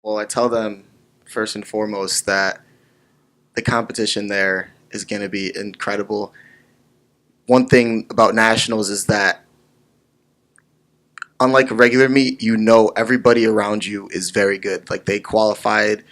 Well, I tell them first and foremost that the competition there is going to be incredible. One thing about nationals is that unlike a regular meet, you know everybody around you is very good. Like they qualified,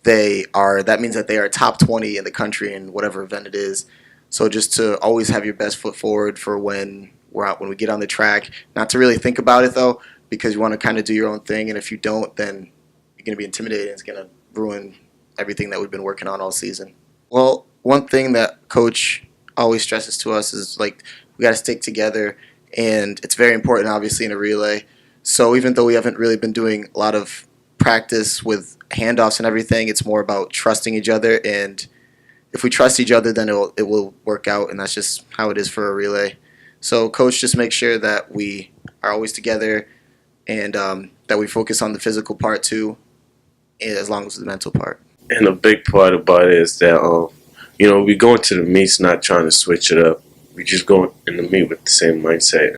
that means that they are top 20 in the country in whatever event it is. So just to always have your best foot forward for when we're out, when we get on the track. Not to really think about it though, because you want to kind of do your own thing, and if you don't, then you're going to be intimidated. It's going to ruin everything that we've been working on all season. Well, one thing that coach always stresses to us is like we got to stick together, and it's very important, obviously, in a relay. So even though we haven't really been doing a lot of practice with handoffs and everything, it's more about trusting each other, and if we trust each other, then it will work out, and that's just how it is for a relay. So coach just makes sure that we are always together, and that we focus on the physical part too, as long as the mental part. And a big part about it is that we go into the meets not trying to switch it up. We just go in the meet with the same mindset,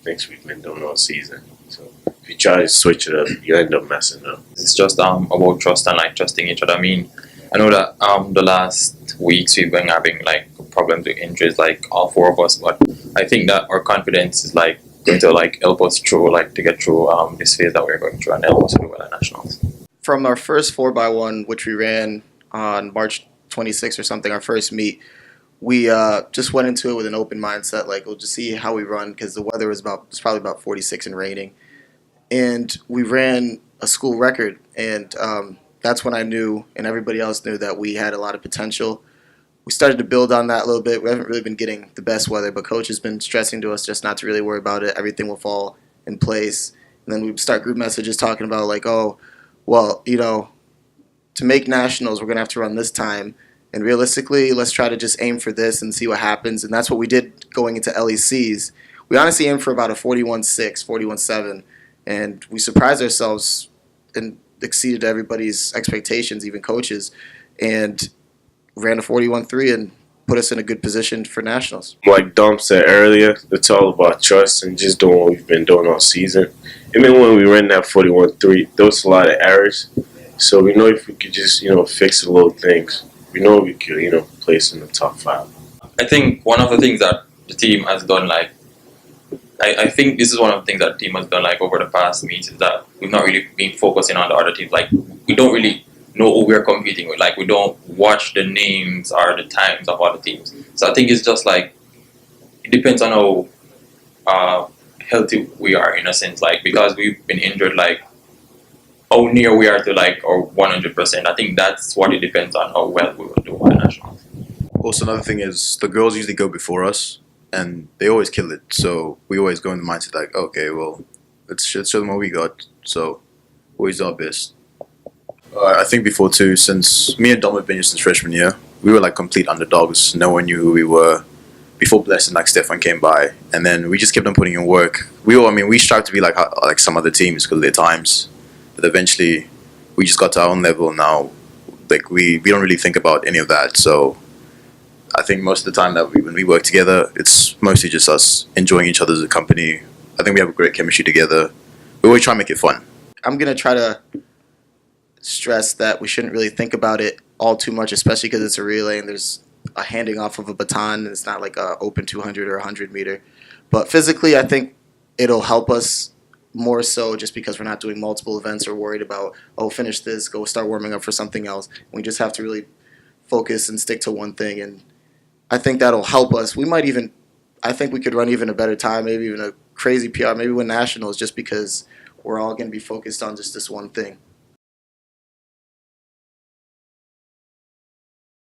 things we've been doing all season. So if you try to switch it up, you end up messing up. It's just about trust and like trusting each other. I mean, I know that the last weeks we've been having like problems with injuries, like all four of us, but I think that our confidence is like going to like help us through, like to get through this phase that we're going through and help us to do well at nationals. From our first 4x1, which we ran on March 26th or something, our first meet, we just went into it with an open mindset. Like, we'll just see how we run, because the weather was probably about 46 and raining. And we ran a school record, and that's when I knew, and everybody else knew, that we had a lot of potential. We started to build on that a little bit. We haven't really been getting the best weather, but coach has been stressing to us just not to really worry about it. Everything will fall in place. And then we start group messages talking about like, oh, well, to make nationals, we're going to have to run this time. And realistically, let's try to just aim for this and see what happens. And that's what we did going into LECs. We honestly aimed for about a 41.6, 41.7. And we surprised ourselves and exceeded everybody's expectations, even coaches, and ran a 41.3 and put us in a good position for nationals. Like Dom said earlier, it's all about trust and just doing what we've been doing all season. Even when we ran that 41.3, there was a lot of errors. So we know if we could just, fix the little things, we know we could, place in the top 5. I think one of the things that the team has done, like, I think this is one of the things that the team has done, like, over the past meets, is that we've not really been focusing on the other teams. Like, we don't really know who we're competing with. Like, we don't watch the names or the times of other teams. So I think it's just like, it depends on how healthy we are, in a sense, like, because we've been injured, like, how near we are to like our 100%. I think that's what it depends on how well we will do at nationals. Also, another thing is the girls usually go before us, and they always kill it. So we always go in the mindset like, okay, well, let's show them what we got. So always do our best. I think before too, since me and Dom have been here since freshman year, we were like complete underdogs. No one knew who we were before Bless and like Stefan came by, and then we just kept on putting in work. We strive to be like some other teams because of their times, but eventually we just got to our own level now. Like we don't really think about any of that. So I think most of the time that when we work together, it's mostly just us enjoying each other's company. I think we have a great chemistry together. We always try to make it fun. I'm gonna try to stress that we shouldn't really think about it all too much, especially because it's a relay and there's a handing off of a baton, and it's not like a open 200 or 100 meter. But physically, I think it'll help us more so just because we're not doing multiple events or worried about, oh, finish this, go start warming up for something else. We just have to really focus and stick to one thing, and I think that'll help us. I think we could run even a better time, maybe even a crazy PR, maybe win nationals, just because we're all going to be focused on just this one thing.